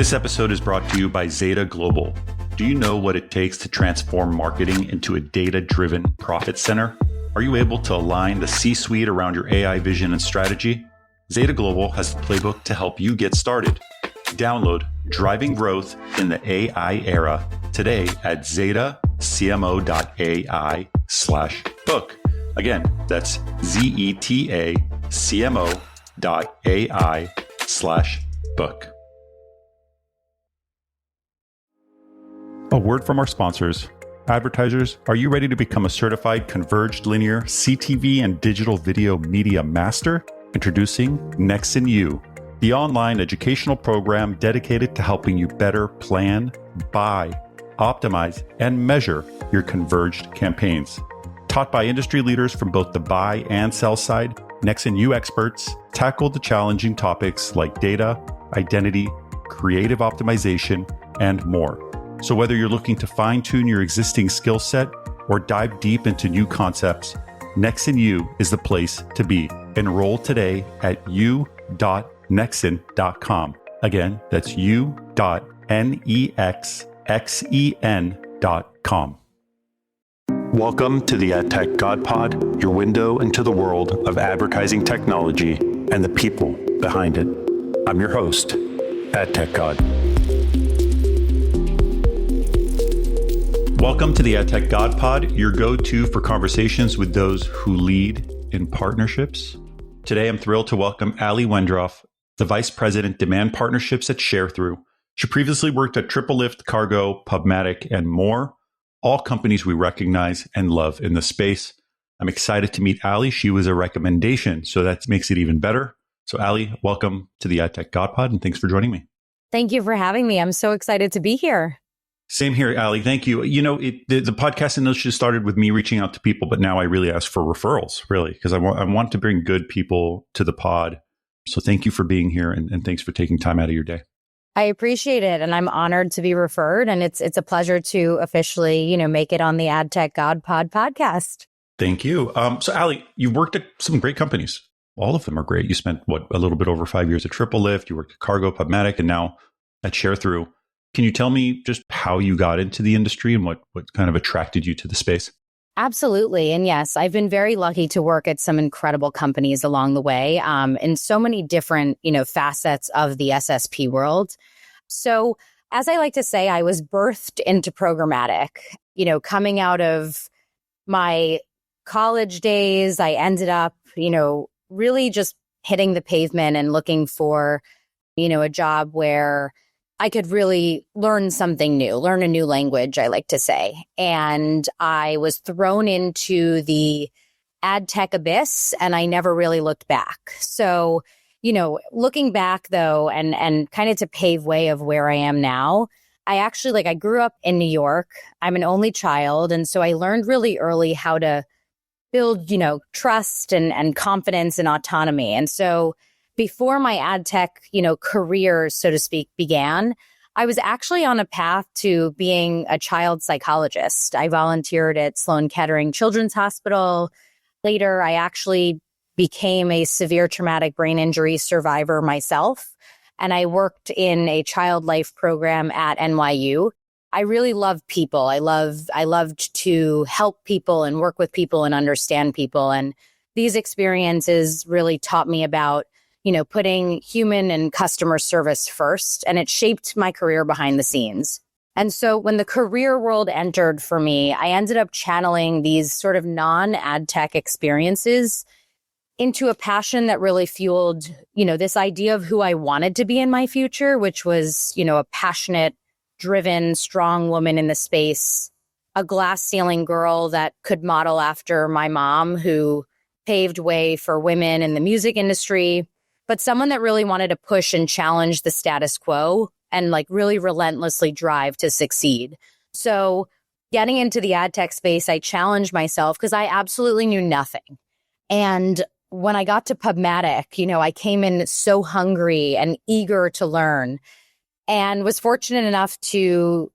This episode is brought to you by Zeta Global. Do you know what it takes to transform marketing into a data-driven profit center? Are you able to align the C-suite around your AI vision and strategy? Zeta Global has the playbook to help you get started. Download Driving Growth in the AI Era today at zetacmo.ai/book. Again, that's zetacmo.ai/book. A word from our sponsors. Advertisers, are you ready to become a certified converged linear CTV and digital video media master? Introducing Nexen U, the online educational program dedicated to helping you better plan, buy, optimize, and measure your converged campaigns. Taught by industry leaders from both the buy and sell side, Nexen U experts tackle the challenging topics like data, identity, creative optimization, and more. So whether you're looking to fine-tune your existing skill set or dive deep into new concepts, Nexen U is the place to be. Enroll today at u.nexen.com. Again, that's u.nexen.com. Welcome to the AdTechGod Pod, your window into the world of advertising technology and the people behind it. I'm your host, AdTechGod. Welcome to the AdTechGod Pod, your go-to for conversations with those who lead in partnerships. Today, I'm thrilled to welcome Ali Wendroff, the Vice President, Demand Partnerships at ShareThrough. She previously worked at TripleLift, Cargo, Pubmatic, and more, all companies we recognize and love in the space. I'm excited to meet Ali. She was a recommendation, so that makes it even better. So Ali, welcome to the AdTechGod Pod, and thanks for joining me. Thank you for having me. I'm so excited to be here. Same here, Ali. Thank you. You know, the podcast initially started with me reaching out to people, but now I really ask for referrals, really, because I want to bring good people to the pod. So thank you for being here, and thanks for taking time out of your day. I appreciate it, and I'm honored to be referred, and it's a pleasure to officially, make it on the AdTechGod Pod podcast. Thank you. So Ali, you've worked at some great companies. All of them are great. You spent, a little bit over 5 years at TripleLift. You worked at Cargo, Pubmatic, and now at ShareThrough. Can you tell me just how you got into the industry and what kind of attracted you to the space? Absolutely. And yes, I've been very lucky to work at some incredible companies along the way, in so many different, facets of the SSP world. So as I like to say, I was birthed into programmatic. Coming out of my college days, I ended up, really just hitting the pavement and looking for, a job where I could really learn something new, learn a new language, I like to say. And I was thrown into the ad tech abyss, and I never really looked back. So, looking back though, and kind of to pave way of where I am now, I grew up in New York. I'm an only child. And so I learned really early how to build, trust and confidence and autonomy. And so before my ad tech, career, so to speak, began, I was actually on a path to being a child psychologist. I volunteered at Sloan Kettering Children's Hospital. Later, I actually became a severe traumatic brain injury survivor myself, and I worked in a child life program at NYU. I really love people. I loved to help people and work with people and understand people. And these experiences really taught me about putting human and customer service first, and it shaped my career behind the scenes. And so when the career world entered for me, I ended up channeling these sort of non-ad tech experiences into a passion that really fueled, this idea of who I wanted to be in my future, which was, a passionate, driven, strong woman in the space, a glass ceiling girl that could model after my mom, who paved way for women in the music industry, but someone that really wanted to push and challenge the status quo and really relentlessly drive to succeed. So getting into the ad tech space, I challenged myself because I absolutely knew nothing. And when I got to Pubmatic, I came in so hungry and eager to learn, and was fortunate enough to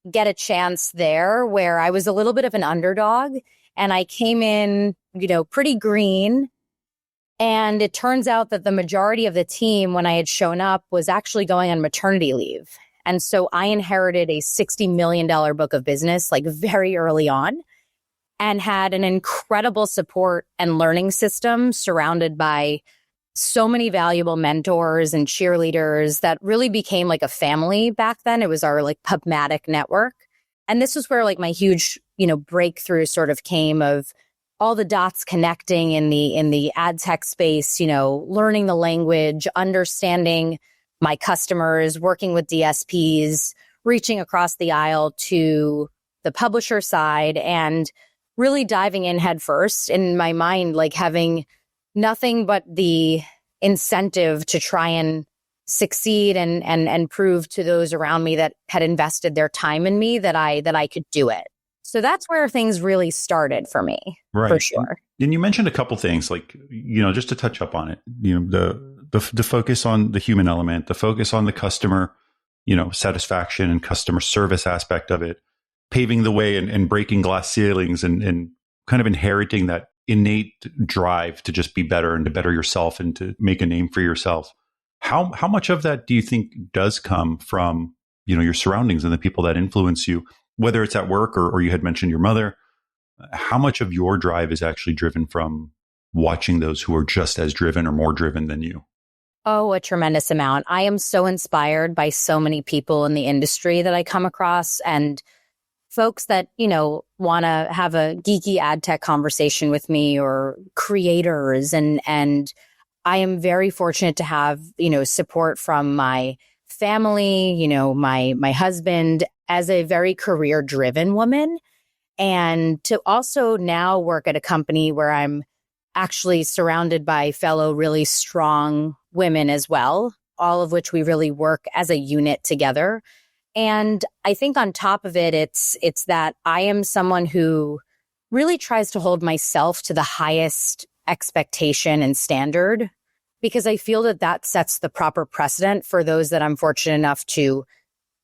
get a chance there where I was a little bit of an underdog, and I came in, pretty green, And it turns out that the majority of the team, when I had shown up, was actually going on maternity leave. And so I inherited a $60 million book of business, like very early on, and had an incredible support and learning system surrounded by so many valuable mentors and cheerleaders that really became like a family back then. It was our like Pubmatic network. And this was where like my huge, breakthrough sort of came of all the dots connecting in the ad tech space, learning the language, understanding my customers, working with DSPs, reaching across the aisle to the publisher side, and really diving in head first in my mind, like having nothing but the incentive to try and succeed and prove to those around me that had invested their time in me that I could do it. So that's where things really started for me, right. For sure. And you mentioned a couple things, like, just to touch up on it, the focus on the human element, the focus on the customer, satisfaction and customer service aspect of it, paving the way and breaking glass ceilings and kind of inheriting that innate drive to just be better and to better yourself and to make a name for yourself. How much of that do you think does come from, your surroundings and the people that influence you, whether it's at work or you had mentioned your mother? How much of your drive is actually driven from watching those who are just as driven or more driven than you? Oh, a tremendous amount. I am so inspired by so many people in the industry that I come across, and folks that, want to have a geeky ad tech conversation with me, or creators. And I am very fortunate to have, support from my family, my husband, as a very career driven woman. And to also now work at a company where I'm actually surrounded by fellow really strong women as well, all of which we really work as a unit together. And I think on top of it, it's that I am someone who really tries to hold myself to the highest expectation and standard, because I feel that sets the proper precedent for those that I'm fortunate enough to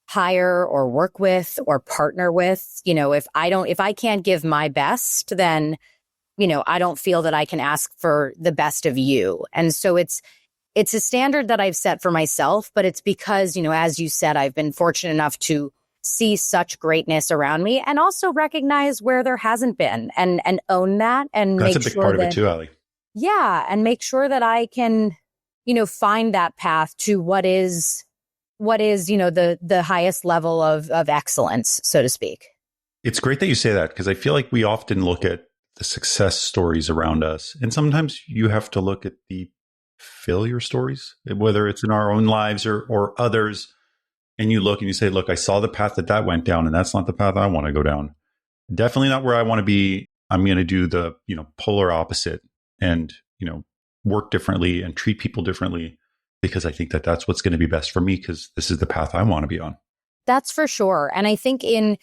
hire or work with or partner with. If I can't give my best, then, I don't feel that I can ask for the best of you. And so it's a standard that I've set for myself, but it's because, as you said, I've been fortunate enough to see such greatness around me and also recognize where there hasn't been and own that and That's make a big sure part that, of it too, Allie. Yeah. And make sure that I can, find that path to what is, the highest level of excellence, so to speak. It's great that you say that, because I feel like we often look at the success stories around us, and sometimes you have to look at the failure stories, whether it's in our own lives or others. And you look and you say, look, I saw the path that went down, and that's not the path I want to go down. Definitely not where I want to be. I'm going to do the, polar opposite and, work differently and treat people differently, because I think that that's what's going to be best for me, because this is the path I want to be on. That's for sure. And I think in,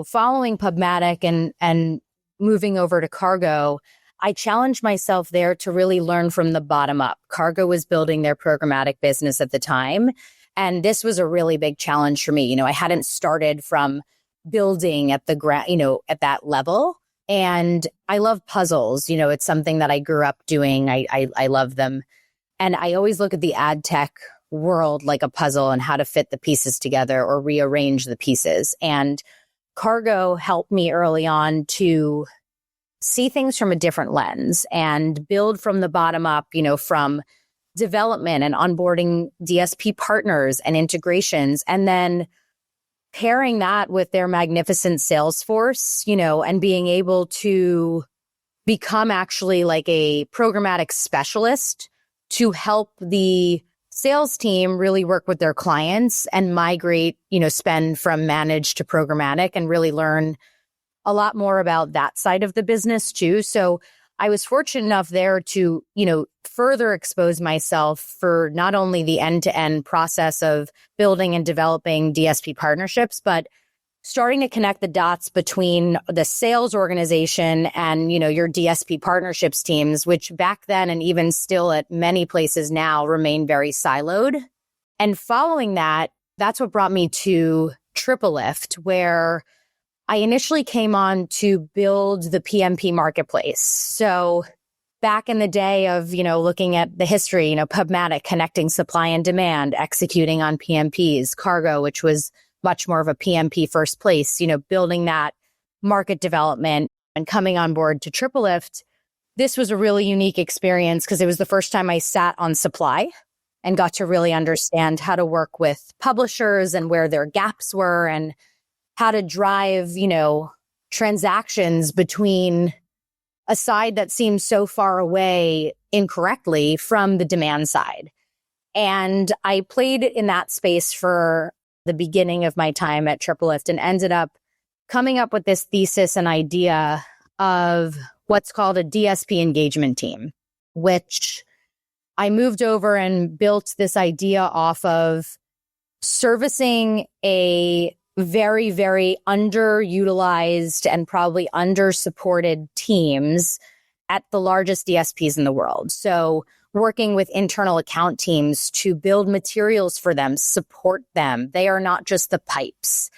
following Pubmatic and moving over to Cargo, I challenged myself there to really learn from the bottom up. Cargo was building their programmatic business at the time, and this was a really big challenge for me. I hadn't started from building at the ground, at that level. And I love puzzles. It's something that I grew up doing. I love them. And I always look at the ad tech world like a puzzle and how to fit the pieces together or rearrange the pieces. And Cargo helped me early on to see things from a different lens and build from the bottom up, from development and onboarding DSP partners and integrations, and then pairing that with their magnificent sales force, and being able to become actually like a programmatic specialist to help the sales team really work with their clients and migrate, spend from managed to programmatic, and really learn a lot more about that side of the business too. So I was fortunate enough there to, further expose myself for not only the end-to-end process of building and developing DSP partnerships, but starting to connect the dots between the sales organization and, your DSP partnerships teams, which back then and even still at many places now remain very siloed. And following that, that's what brought me to TripleLift, where I initially came on to build the PMP marketplace. So back in the day of, looking at the history, PubMatic, connecting supply and demand, executing on PMPs, Cargo, which was much more of a PMP first place, building that market development and coming on board to TripleLift. This was a really unique experience because it was the first time I sat on supply and got to really understand how to work with publishers and where their gaps were and how to drive, transactions between a side that seems so far away incorrectly from the demand side. And I played in that space for the beginning of my time at TripleLift and ended up coming up with this thesis and idea of what's called a DSP engagement team, which I moved over and built this idea off of servicing a very, very underutilized and probably under-supported teams at the largest DSPs in the world. So working with internal account teams to build materials for them, support them. They are not just the pipes.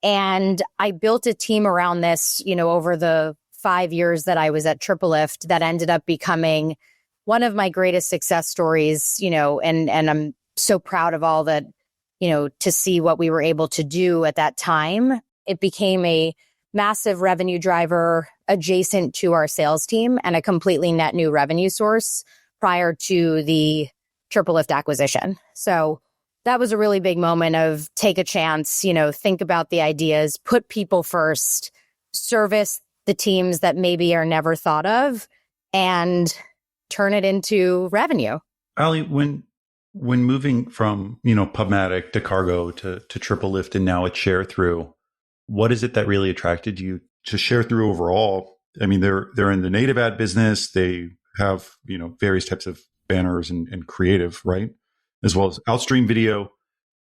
And I built a team around this, over the 5 years that I was at TripleLift that ended up becoming one of my greatest success stories, and I'm so proud of all that, to see what we were able to do at that time. It became a massive revenue driver adjacent to our sales team and a completely net new revenue source prior to the TripleLift acquisition. So that was a really big moment of take a chance, think about the ideas, put people first, service the teams that maybe are never thought of, and turn it into revenue. Ali, when moving from, PubMatic to Cargo to TripleLift and now at ShareThrough, what is it that really attracted you to ShareThrough overall? I mean, they're in the native ad business. They have, various types of banners and creative, right? As well as outstream video.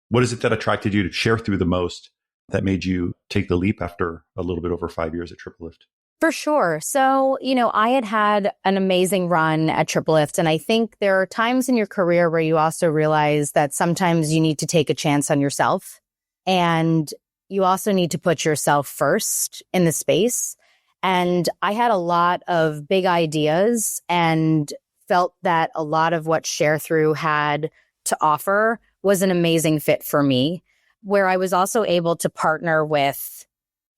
What is it that attracted you to ShareThrough the most that made you take the leap after a little bit over 5 years at TripleLift? For sure. So, I had an amazing run at TripleLift, and I think there are times in your career where you also realize that sometimes you need to take a chance on yourself, and you also need to put yourself first in the space. And I had a lot of big ideas and felt that a lot of what ShareThrough had to offer was an amazing fit for me, where I was also able to partner with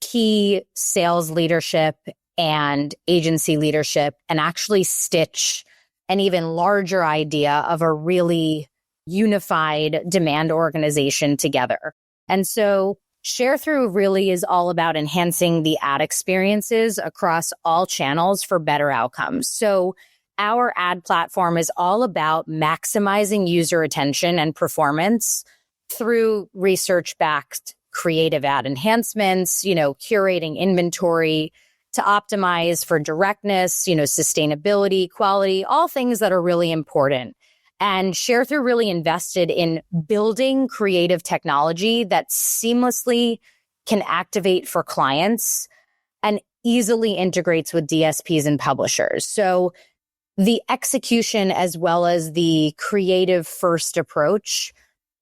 key sales leadership and agency leadership and actually stitch an even larger idea of a really unified demand organization together. And so ShareThrough really is all about enhancing the ad experiences across all channels for better outcomes. So our ad platform is all about maximizing user attention and performance through research-backed creative ad enhancements, curating inventory to optimize for directness, sustainability, quality, all things that are really important. And ShareThrough really invested in building creative technology that seamlessly can activate for clients and easily integrates with DSPs and publishers. So the execution as well as the creative first approach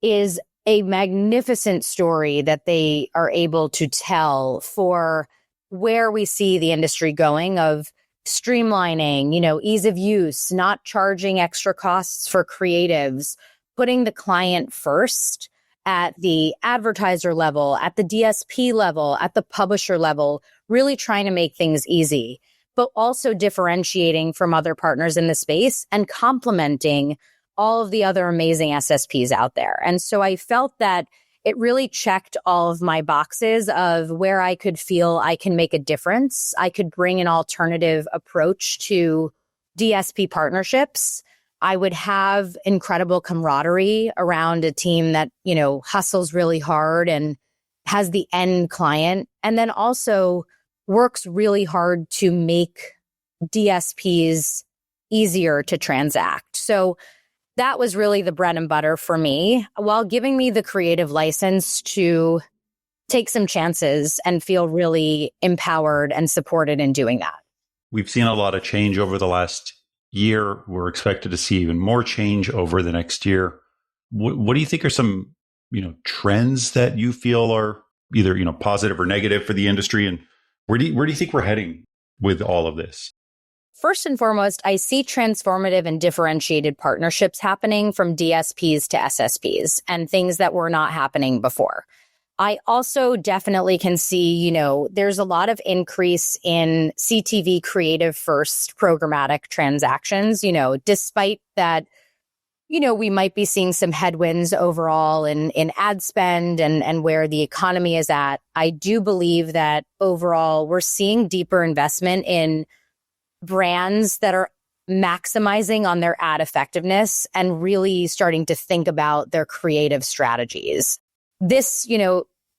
is a magnificent story that they are able to tell for where we see the industry going of streamlining, ease of use, not charging extra costs for creatives, putting the client first at the advertiser level, at the DSP level, at the publisher level, really trying to make things easy, but also differentiating from other partners in the space and complementing all of the other amazing SSPs out there. And so I felt that it really checked all of my boxes of where I could feel I can make a difference. I could bring an alternative approach to DSP partnerships. I would have incredible camaraderie around a team that, hustles really hard and has the end client, and then also works really hard to make DSPs easier to transact. So that was really the bread and butter for me, while giving me the creative license to take some chances and feel really empowered and supported in doing that. We've seen a lot of change over the last year. We're expected to see even more change over the next year. What do you think are some, trends that you feel are either, positive or negative for the industry? And where do you think we're heading with all of this? First and foremost, I see transformative and differentiated partnerships happening from DSPs to SSPs and things that were not happening before. I also definitely can see, there's a lot of increase in CTV creative first programmatic transactions, despite that, we might be seeing some headwinds overall in ad spend and where the economy is at. I do believe that overall we're seeing deeper investment in brands that are maximizing on their ad effectiveness and really starting to think about their creative strategies. This,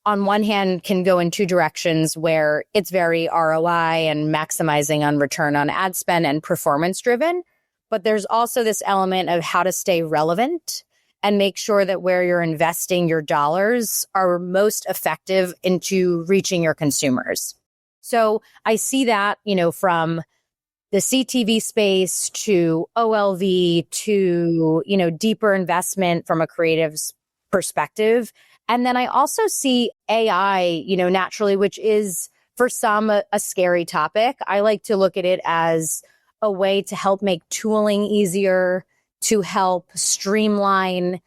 on one hand can go in two directions where it's very ROI and maximizing on return on ad spend and performance driven. But there's also this element of how to stay relevant and make sure that where you're investing your dollars are most effective into reaching your consumers. So I see that, from the CTV space to OLV to, deeper investment from a creative's perspective. And then I also see AI, naturally, which is for some a scary topic. I like to look at it as a way to help make tooling easier, to help streamline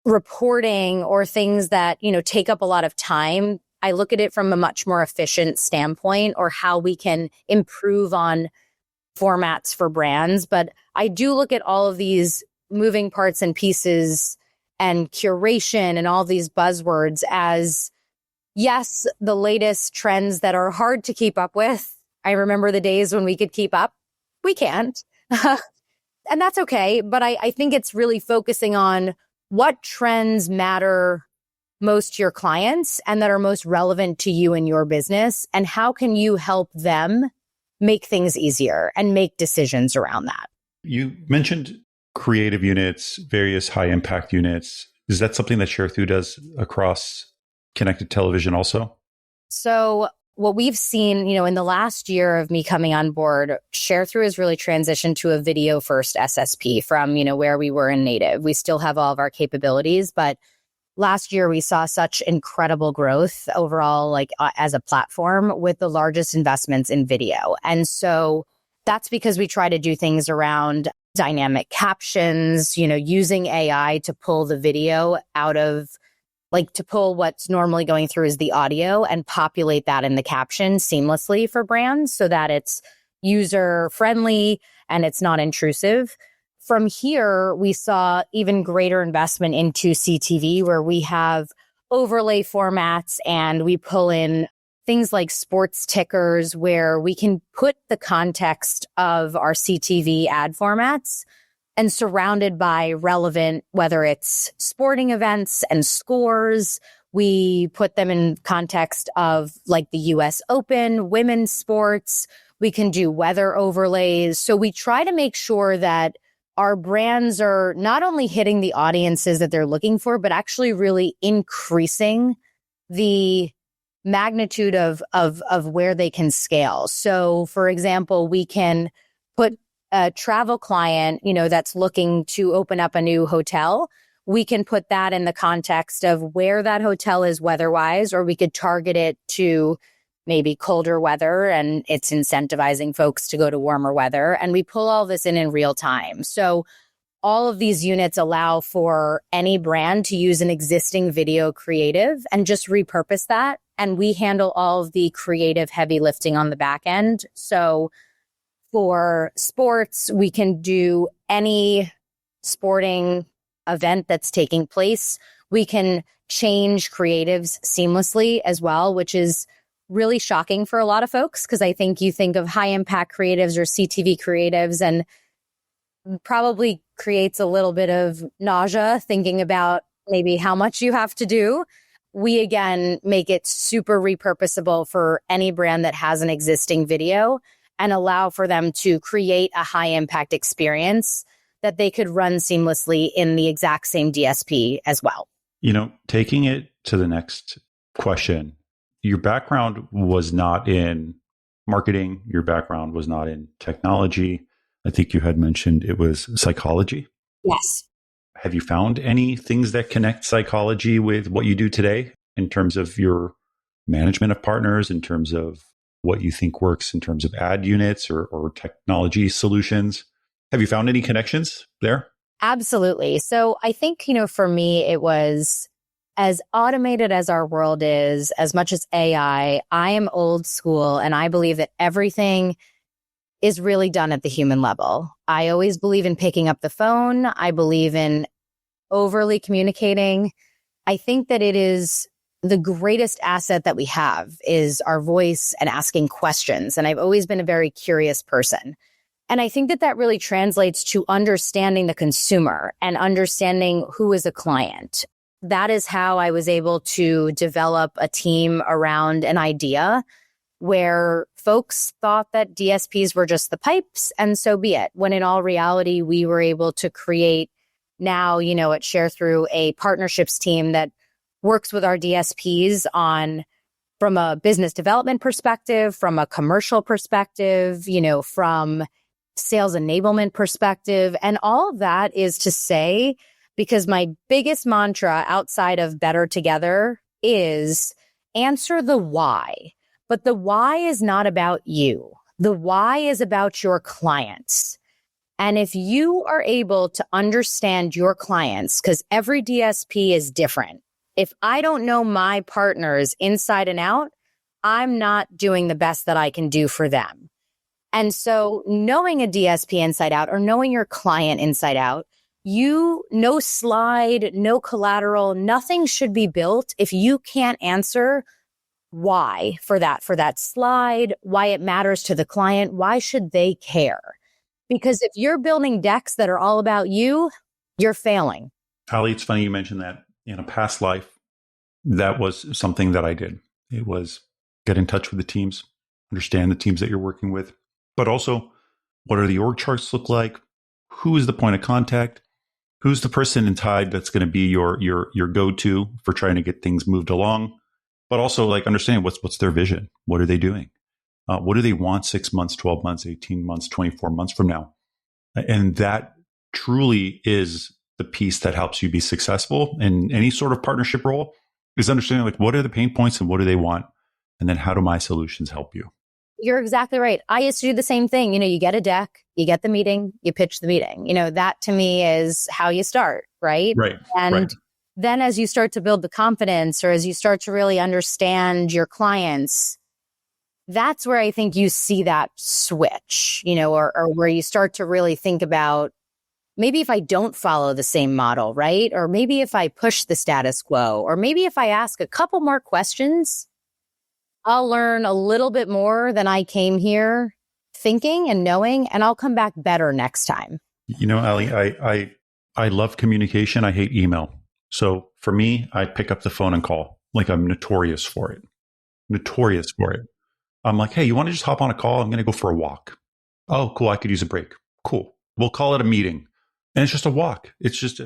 reporting or things that, take up a lot of time. I look at it from a much more efficient standpoint or how we can improve on formats for brands. But I do look at all of these moving parts and pieces and curation and all these buzzwords as, yes, the latest trends that are hard to keep up with. I remember the days when we could keep up. We can't. And that's okay. But I think it's really focusing on what trends matter most to your clients and that are most relevant to you and your business. And how can you help them make things easier and make decisions around that? You mentioned creative units, various high impact units. Is that something that ShareThrough does across connected television also? So what we've seen, in the last year of me coming on board, ShareThrough has really transitioned to a video first SSP from, where we were in native. We still have all of our capabilities, but last year we saw such incredible growth overall, as a platform with the largest investments in video. And so that's because we try to do things around dynamic captions, using AI to pull the video out of, to pull what's normally going through as the audio and populate that in the caption seamlessly for brands so that it's user friendly and it's not intrusive. From here, we saw even greater investment into CTV, where we have overlay formats and we pull in things like sports tickers, where we can put the context of our CTV ad formats and surrounded by relevant, whether it's sporting events and scores. We put them in context of the US Open, women's sports. We can do weather overlays. So we try to make sure that our brands are not only hitting the audiences that they're looking for, but actually really increasing the magnitude of where they can scale. So, for example, we can put a travel client, that's looking to open up a new hotel. We can put that in the context of where that hotel is weather-wise, or we could target it to maybe colder weather and it's incentivizing folks to go to warmer weather. And we pull all this in real time. So all of these units allow for any brand to use an existing video creative and just repurpose that. And we handle all of the creative heavy lifting on the back end. So for sports, we can do any sporting event that's taking place. We can change creatives seamlessly as well, which is really shocking for a lot of folks, because I think you think of high impact creatives or CTV creatives and probably creates a little bit of nausea thinking about maybe how much you have to do. We, again, make it super repurposable for any brand that has an existing video and allow for them to create a high impact experience that they could run seamlessly in the exact same DSP as well. Taking it to the next question, your background was not in marketing. Your background was not in technology. I think you had mentioned it was psychology. Yes. Have you found any things that connect psychology with what you do today in terms of your management of partners, in terms of what you think works in terms of ad units or technology solutions. Have you found any connections there? Absolutely. So I think, for me, it was as automated as our world is, as much as AI, I am old school and I believe that everything is really done at the human level. I always believe in picking up the phone. I believe in overly communicating. I think that it is the greatest asset that we have is our voice and asking questions. And I've always been a very curious person. And I think that that really translates to understanding the consumer and understanding who is a client. That is how I was able to develop a team around an idea where folks thought that DSPs were just the pipes, and so be it. When in all reality, we were able to create now, at ShareThrough, a partnerships team that works with our DSPs on from a business development perspective, from a commercial perspective, from sales enablement perspective. And all of that is to say, because my biggest mantra outside of better together is answer the why. But the why is not about you. The why is about your clients. And if you are able to understand your clients, because every DSP is different. If I don't know my partners inside and out, I'm not doing the best that I can do for them. And so knowing a DSP inside out or knowing your client inside out, no slide, no collateral, nothing should be built if you can't answer why for that slide, why it matters to the client, why should they care? Because if you're building decks that are all about you, you're failing. Ali, it's funny you mentioned that. In a past life, that was something that I did. It was get in touch with the teams, understand the teams that you're working with, but also what are the org charts look like? Who is the point of contact? Who's the person in Tide that's going to be your go-to for trying to get things moved along? But also like understanding what's their vision? What are they doing? What do they want 6 months, 12 months, 18 months, 24 months from now? And that truly is the piece that helps you be successful in any sort of partnership role, is understanding like what are the pain points and what do they want? And then how do my solutions help you? You're exactly right. I used to do the same thing. You get a deck, you get the meeting, you pitch the meeting. That to me is how you start, right? Right. And right. Then as you start to build the confidence or as you start to really understand your clients, that's where I think you see that switch, or where you start to really think about maybe if I don't follow the same model, right? Or maybe if I push the status quo, or maybe if I ask a couple more questions, I'll learn a little bit more than I came here thinking and knowing, and I'll come back better next time. Ali, I love communication. I hate email. So for me, I pick up the phone and call. Like I'm notorious for it. I'm like, hey, you want to just hop on a call? I'm going to go for a walk. Oh, cool. I could use a break. Cool. We'll call it a meeting. And it's just a walk. It's just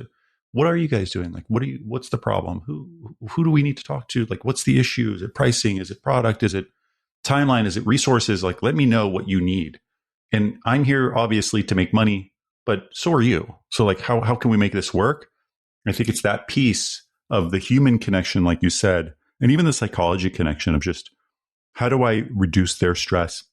what are you guys doing? Like, what's the problem? Who do we need to talk to? Like, what's the issue? Is it pricing? Is it product? Is it timeline? Is it resources? Like, let me know what you need. And I'm here obviously to make money, but so are you. So like, how can we make this work? I think it's that piece of the human connection, like you said, and even the psychology connection of just how do I reduce their stress?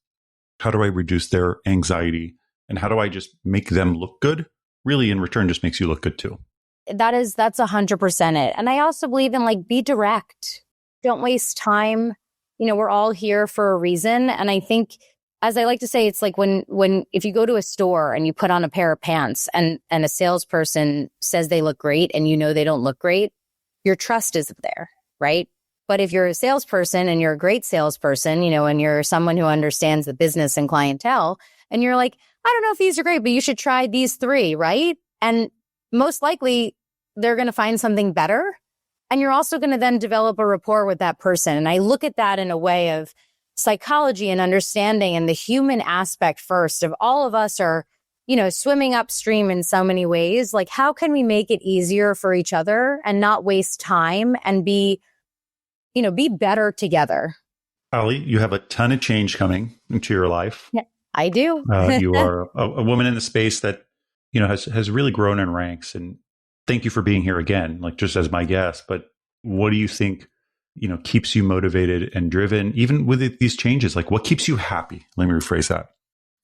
How do I reduce their anxiety? And how do I just make them look good? Really, in return, just makes you look good too. That's 100% it. And I also believe in be direct. Don't waste time. We're all here for a reason. And I think, as I like to say, it's like if you go to a store and you put on a pair of pants and a salesperson says they look great and they don't look great, your trust isn't there, right? But if you're a salesperson and you're a great salesperson, and you're someone who understands the business and clientele, and you're like, I don't know if these are great, but you should try these 3, right? And most likely they're going to find something better. And you're also going to then develop a rapport with that person. And I look at that in a way of psychology and understanding and the human aspect first of all of us are, swimming upstream in so many ways. Like, how can we make it easier for each other and not waste time and be better together? Ali, you have a ton of change coming into your life. Yeah, I do. You are a woman in the space that, has really grown in ranks. And thank you for being here again, like just as my guest. But what do you think keeps you motivated and driven, even with these changes? Like, what keeps you happy? Let me rephrase that.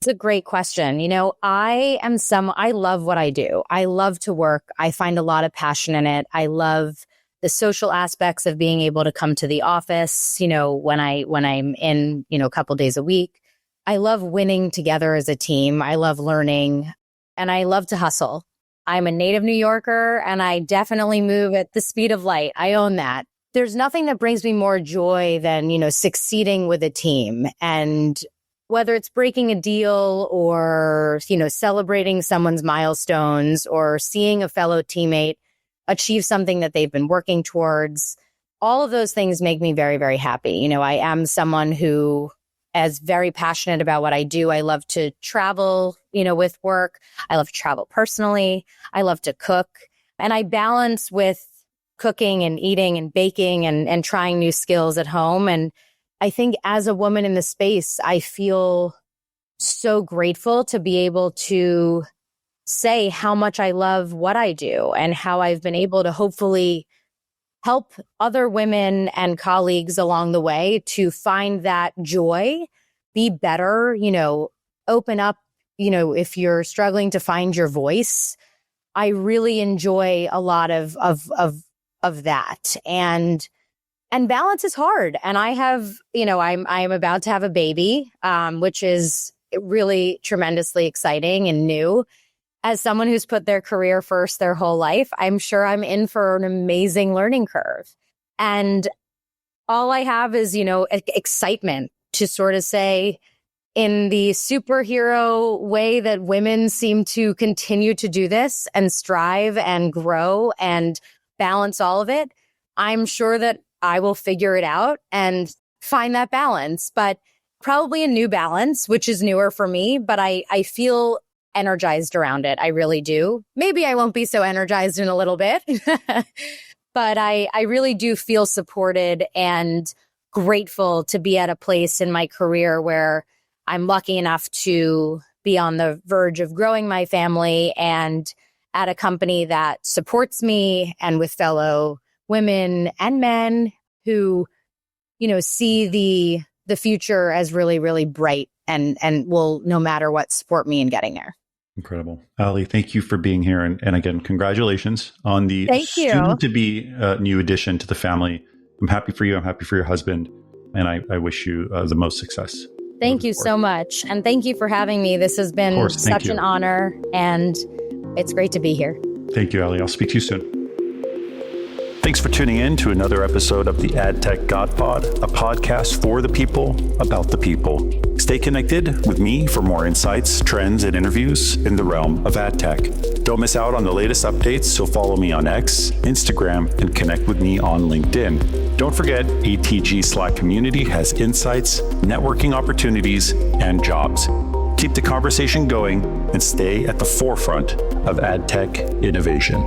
It's a great question. I love what I do. I love to work. I find a lot of passion in it. I love the social aspects of being able to come to the office, when I'm in, a couple days a week. I love winning together as a team. I love learning, and I love to hustle. I'm a native New Yorker, and I definitely move at the speed of light. I own that. There's nothing that brings me more joy than, succeeding with a team. And whether it's breaking a deal or, celebrating someone's milestones or seeing a fellow teammate achieve something that they've been working towards, all of those things make me very, very happy. I am someone who is very passionate about what I do. I love to travel, with work. I love to travel personally. I love to cook. And I balance with cooking and eating and baking and trying new skills at home. And I think as a woman in the space, I feel so grateful to be able to say how much I love what I do and how I've been able to hopefully help other women and colleagues along the way to find that joy, be better, open up, if you're struggling to find your voice. I really enjoy a lot of that. And balance is hard. And I have, I'm about to have a baby, which is really tremendously exciting and new. As someone who's put their career first their whole life, I'm sure I'm in for an amazing learning curve. And all I have is, excitement to sort of say, in the superhero way that women seem to continue to do this and strive and grow and balance all of it, I'm sure that I will figure it out and find that balance, but probably a new balance, which is newer for me, but I feel energized around it. I really do. Maybe I won't be so energized in a little bit, but I really do feel supported and grateful to be at a place in my career where I'm lucky enough to be on the verge of growing my family and at a company that supports me and with fellow women and men who, see the future as really, really bright and will, no matter what, support me in getting there. Incredible. Allie, thank you for being here. And again, congratulations on the soon-to-be new addition to the family. I'm happy for you. I'm happy for your husband. And I wish you the most success. Thank you so much. And thank you for having me. This has been such an honor, and it's great to be here. Thank you, Allie. I'll speak to you soon. Thanks for tuning in to another episode of the AdTechGod Pod, a podcast for the people, about the people. Stay connected with me for more insights, trends, and interviews in the realm of AdTech. Don't miss out on the latest updates, so follow me on X, Instagram, and connect with me on LinkedIn. Don't forget, ATG Slack community has insights, networking opportunities, and jobs. Keep the conversation going and stay at the forefront of AdTech innovation.